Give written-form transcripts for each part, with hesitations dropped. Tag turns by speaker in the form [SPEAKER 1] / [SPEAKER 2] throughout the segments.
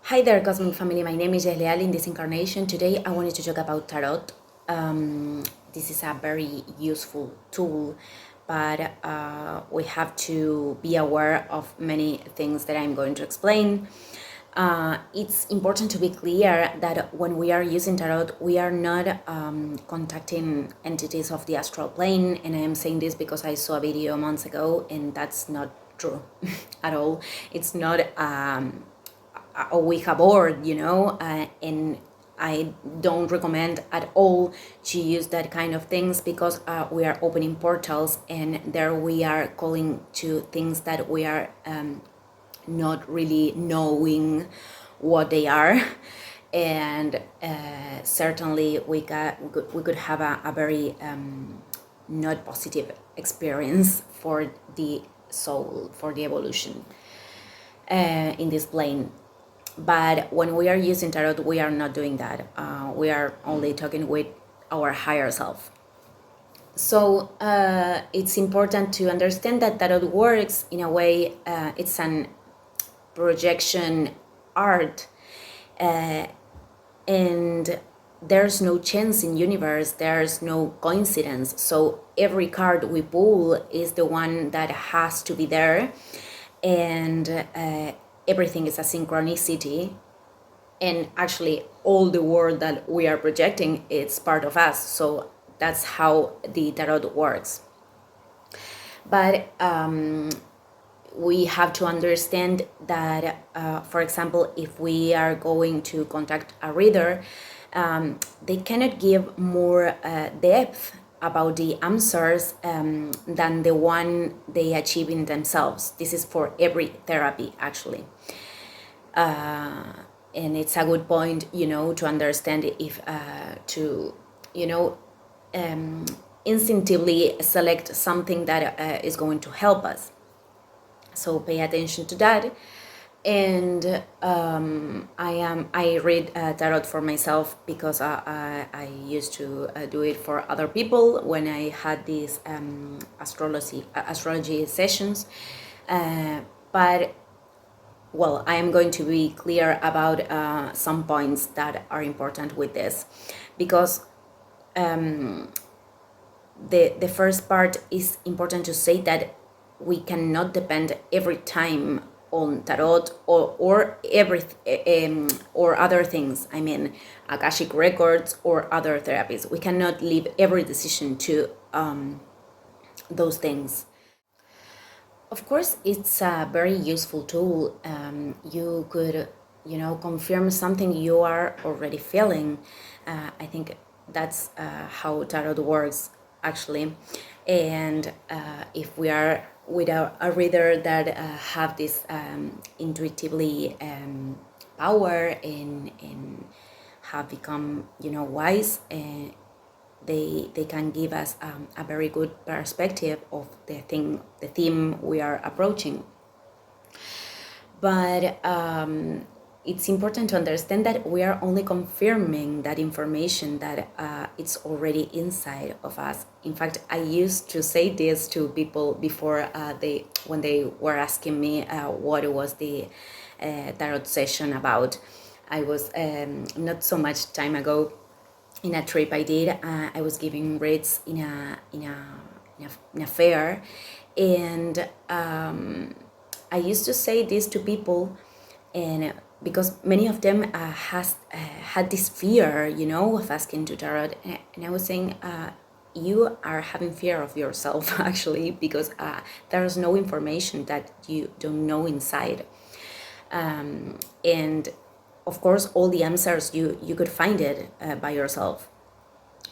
[SPEAKER 1] Hi there, Cosmic Family. My name is Leal. In this incarnation, today I wanted to talk about tarot. This is a very useful tool, but we have to be aware of many things that I'm going to explain. It's important to be clear that when we are using tarot, we are not contacting entities of the astral plane. And I am saying this because I saw a video months ago, and that's not true at all. It's not a Ouija board, and I don't recommend at all to use that kind of things because we are opening portals and there we are calling to things that we are not really knowing what they are. And certainly we could have a very not positive experience for the soul, for the evolution in this plane. But when we are using tarot, we are not doing that. We are only talking with our higher self. So it's important to understand that tarot works in a way, it's an projection art, and there's no chance in universe, there's no coincidence. So every card we pull is the one that has to be there, and everything is a synchronicity. And actually all the world that we are projecting, it's part of us. So that's how the tarot works. But we have to understand that, for example, if we are going to contact a reader, they cannot give more depth about the answers than the one they achieve in themselves. This is for every therapy, actually. And it's a good point, to understand if to, instinctively select something that is going to help us. So pay attention to that. And I read tarot for myself because I used to do it for other people when I had these astrology sessions. But well, I am going to be clear about some points that are important with this, because the first part is important to say that we cannot depend every time on tarot or other things. I mean, Akashic records or other therapies. We cannot leave every decision to those things. Of course, it's a very useful tool. You could, confirm something you are already feeling. I think that's how tarot works, actually. And if we are with a reader that have this intuitively power and have become, wise, they can give us a very good perspective of the theme we are approaching. But it's important to understand that we are only confirming that information that it's already inside of us. In fact, I used to say this to people before when they were asking me what was the tarot session about. I was not so much time ago in a trip I did. I was giving reads in a fair, and I used to say this to people, and because many of them had this fear, of asking to tarot, and I was saying, you are having fear of yourself, actually, because there's no information that you don't know inside, and of course all the answers you could find it by yourself.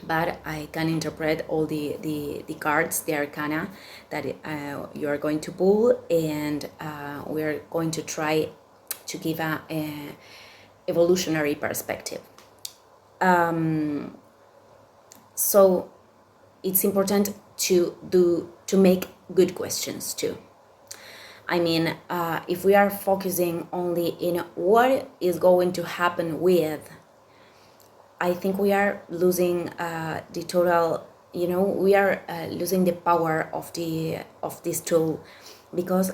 [SPEAKER 1] But I can interpret all the cards, the arcana that you are going to pull, and we're going to try to give a evolutionary perspective. So it's important to make good questions too. I mean, if we are focusing only in what is going to happen with, I think we are losing the total, we are losing the power of this tool, because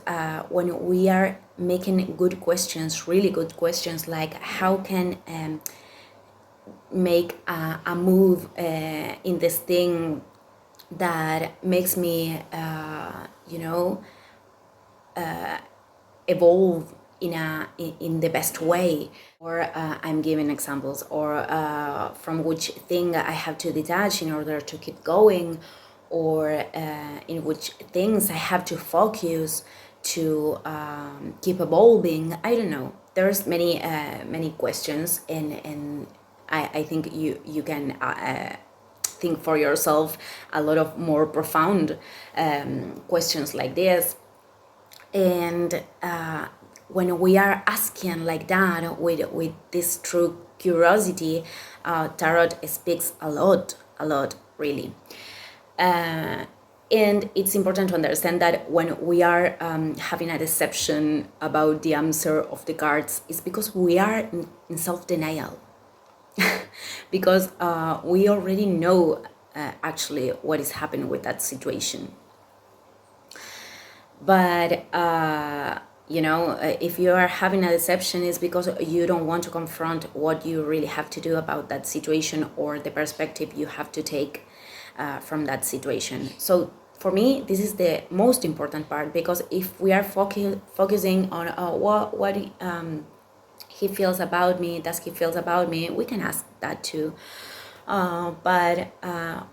[SPEAKER 1] when we are making good questions, really good questions, like how can make a move in this thing that makes me, evolve in the best way, or I'm giving examples, or from which thing I have to detach in order to keep going, or in which things I have to focus to keep evolving. I don't know. There's many questions, and I think you can think for yourself a lot of more profound questions like this. And when we are asking like that with this true curiosity, tarot speaks a lot, really. And it's important to understand that when we are having a deception about the answer of the cards, it's because we are in self-denial. Because we already know actually what is happening with that situation. But if you are having a deception, it's because you don't want to confront what you really have to do about that situation, or the perspective you have to take from that situation. So for me, this is the most important part, because if we are focusing on what he feels about me, does he feels about me, we can ask that too. But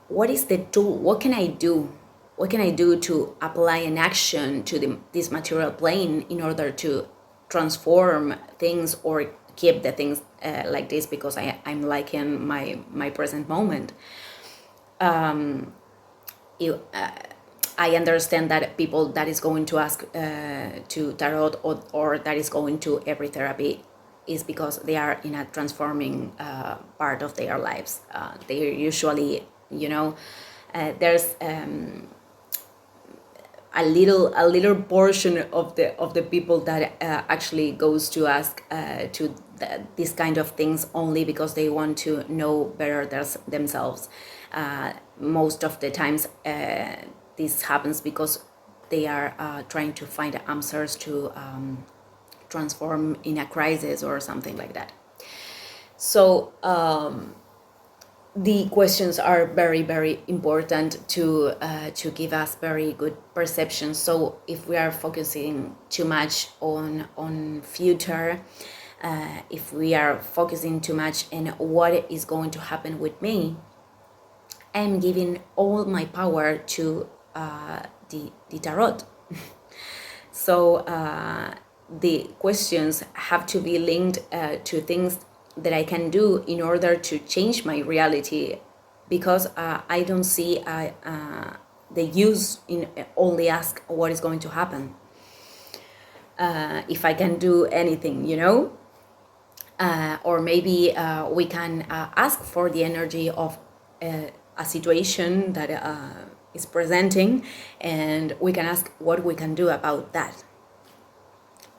[SPEAKER 1] what is the tool? What can I do? What can I do to apply an action to this material plane in order to transform things, or keep the things like this because I'm liking my present moment? I understand that people that is going to ask to tarot, or that is going to every therapy, is because they are in a transforming part of their lives. They usually, there's a little portion of the people that actually goes to ask to these kind of things only because they want to know better themselves. Most of the times this happens because they are trying to find answers to transform in a crisis or something like that. So the questions are very, very important to give us very good perception. So if we are focusing too much on future, if we are focusing too much on what is going to happen with me, I'm giving all my power to the tarot. So the questions have to be linked to things that I can do in order to change my reality, because I don't see the use in only ask what is going to happen. If I can do anything, or maybe we can ask for the energy of a situation that is presenting, and we can ask what we can do about that.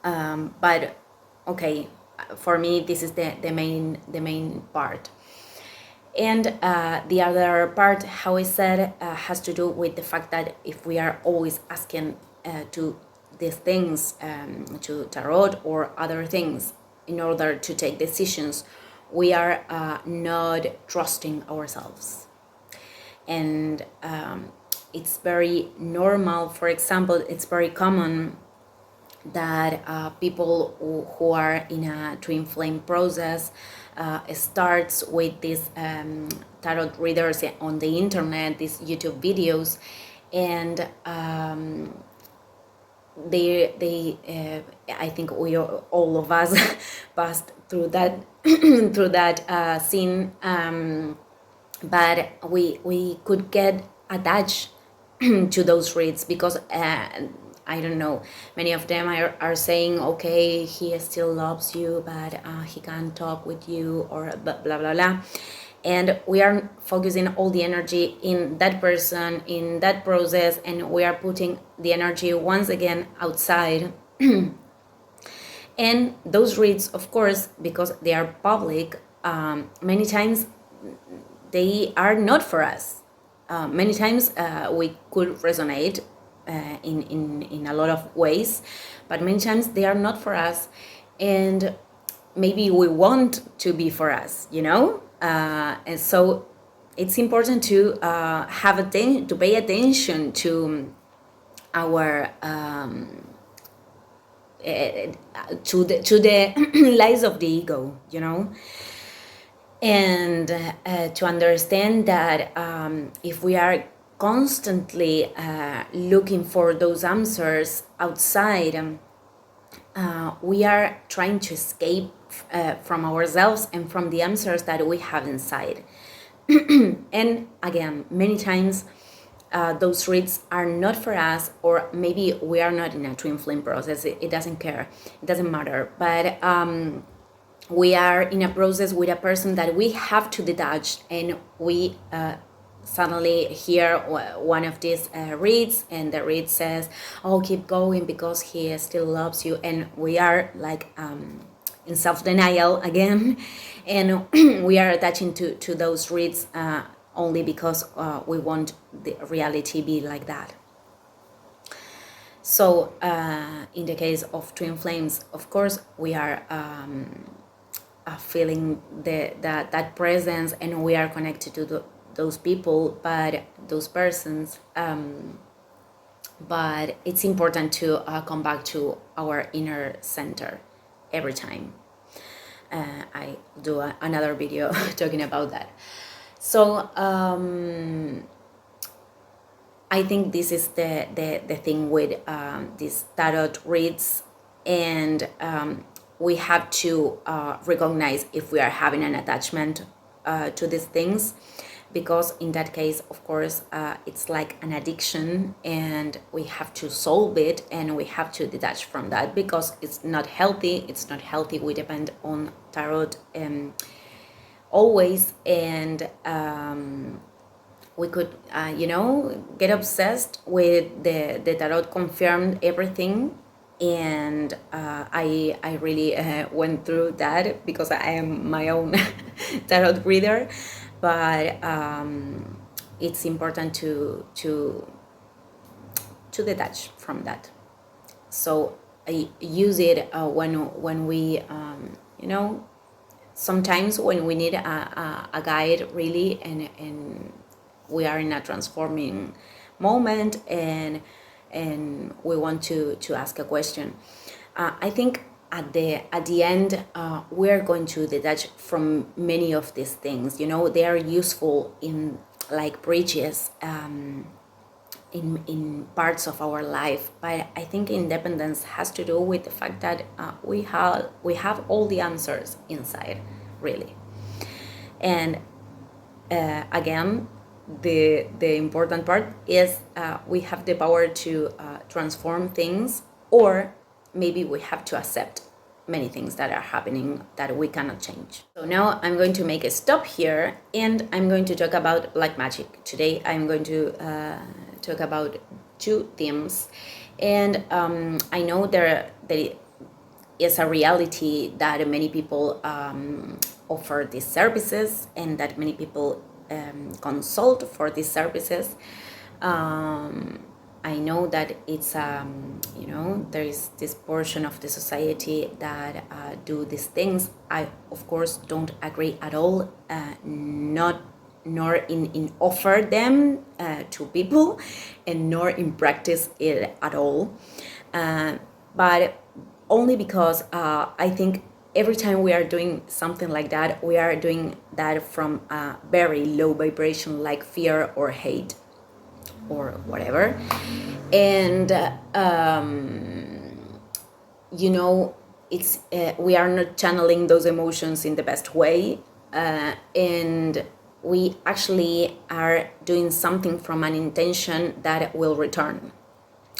[SPEAKER 1] But okay, for me, this is the main part. And the other part, how I said, has to do with the fact that if we are always asking to these things, to tarot or other things, in order to take decisions, we are not trusting ourselves. And it's very normal. For example, it's very common that people who are in a twin flame process starts with these tarot readers on the internet, these YouTube videos, and they I think we all of us passed through that through that scene, but we could get attached to those reads because I don't know, many of them are saying, okay, he still loves you, but he can't talk with you, or blah blah blah blah. And we are focusing all the energy in that person, in that process, and we are putting the energy once again outside. And those reads, of course, because they are public, many times they are not for us. Many times we could resonate, in a lot of ways, but many times they are not for us, and maybe we want to be for us, and so it's important to to pay attention to our to the lies of the ego, and to understand that if we are constantly looking for those answers outside, we are trying to escape from ourselves and from the answers that we have inside. And again, many times those reads are not for us, or maybe we are not in a twin flame process. It doesn't care, it doesn't matter, but we are in a process with a person that we have to detach, and we suddenly hear one of these reads, and the read says, oh, keep going because he still loves you, and we are like in self-denial again, and we are attaching to those reads only because we want the reality be like that. So in the case of twin flames, of course, we are feeling that presence, and we are connected to those people, but those persons, but it's important to come back to our inner center every time. I do another video talking about that. So I think this is the thing with these tarot reads, and we have to recognize if we are having an attachment to these things, because in that case, of course, it's like an addiction, and we have to solve it, and we have to detach from that, because it's not healthy. It's not healthy. We depend on tarot always, and we could get obsessed with the tarot confirmed everything, and I really went through that because I am my own tarot reader, but it's important to detach from that. So I use it when we sometimes when we need a guide really, and we are in a transforming moment, and we want to ask a question. I think at the end we're going to detach from many of these things. They are useful in like bridges in parts of our life, but I think independence has to do with the fact that we have all the answers inside, really. And again, the important part is we have the power to transform things, or maybe we have to accept many things that are happening that we cannot change. So now I'm going to make a stop here, and I'm going to talk about black magic. Today I'm going to talk about two themes, and I know there is a reality that many people offer these services, and that many people consult for these services. I know that it's there is this portion of the society that do these things. I of course don't agree at all, nor in offer them to people, and nor in practice it at all, but only because I think every time we are doing something like that, we are doing that from a very low vibration, like fear or hate or whatever. And it's we are not channeling those emotions in the best way, and we actually are doing something from an intention that will return.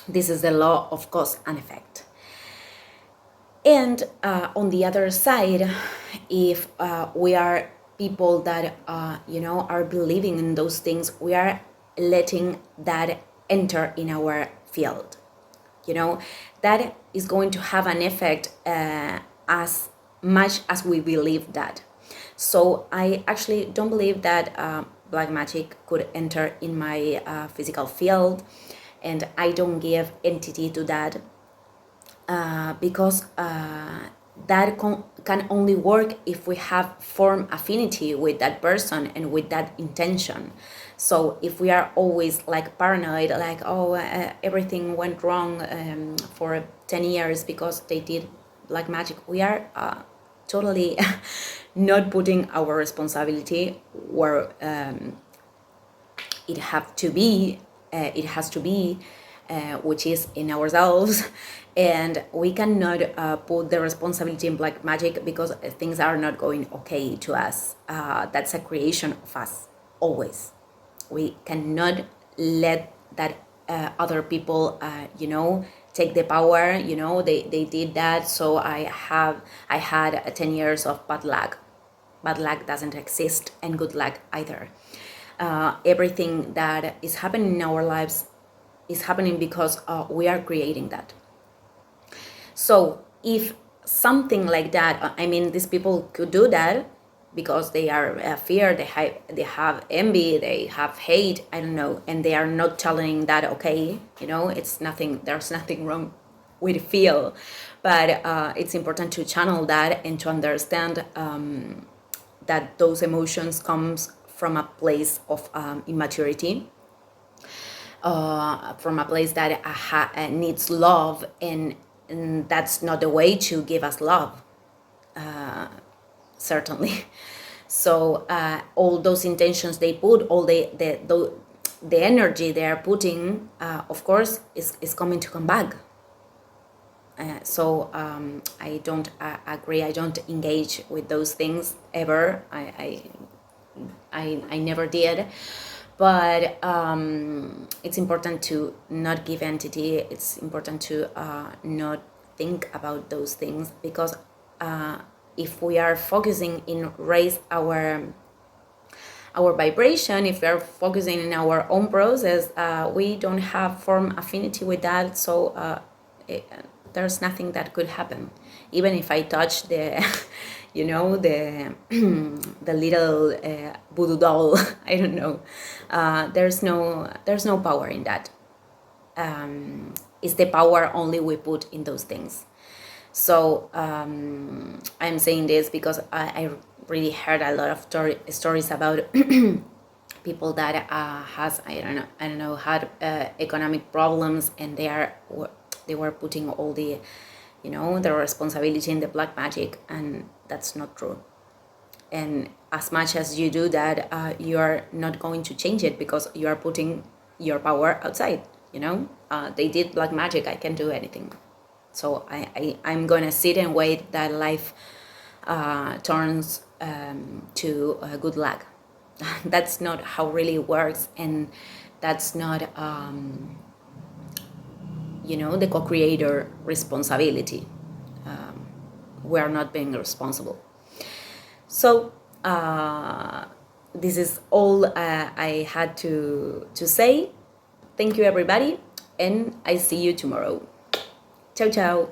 [SPEAKER 1] This is the law of cause and effect. And on the other side, if we are people that are believing in those things, we are letting that enter in our field. That is going to have an effect as much as we believe that. So I actually don't believe that black magic could enter in my physical field. and I don't give entity to that, because that can only work if we have form affinity with that person and with that intention. So if we are always like paranoid, like, oh, everything went wrong for 10 years because they did black magic, we are totally not putting our responsibility where it have to be it has to be, which is in ourselves. And we cannot put the responsibility in black magic because things are not going okay to us. That's a creation of us, always. We cannot let that other people take the power. They did that, so I had 10 years of bad luck. Bad luck doesn't exist, and good luck either. Everything that is happening in our lives is happening because we are creating that. So if something like that, I mean, these people could do that because they are fear, they have envy, they have hate, I don't know, and they are not telling that, okay, it's nothing, there's nothing wrong with feel, but it's important to channel that and to understand that those emotions comes from a place of immaturity, from a place that needs love, and that's not the way to give us love, certainly. So all those intentions they put, all the energy they are putting, of course, is coming to come back. So I don't agree. I don't engage with those things ever. I never did. But it's important to not give entity. It's important to not think about those things, because if we are focusing in raise our vibration, if we are focusing in our own process, we don't have form affinity with that. So there's nothing that could happen. Even if I touch the the the little voodoo doll, I don't know, there's no power in that. It's the power only we put in those things. So I'm saying this because I really heard a lot of stories about people that has I don't know had economic problems, and they were putting all the their responsibility in the black magic, and that's not true. And as much as you do that, you are not going to change it, because you are putting your power outside. They did black magic, I can't do anything. So I'm gonna sit and wait that life turns to good luck. That's not how really it works, and that's not the co-creator responsibility. We are not being responsible. So this is all I had to say. Thank you, everybody, and I see you tomorrow. Ciao, ciao.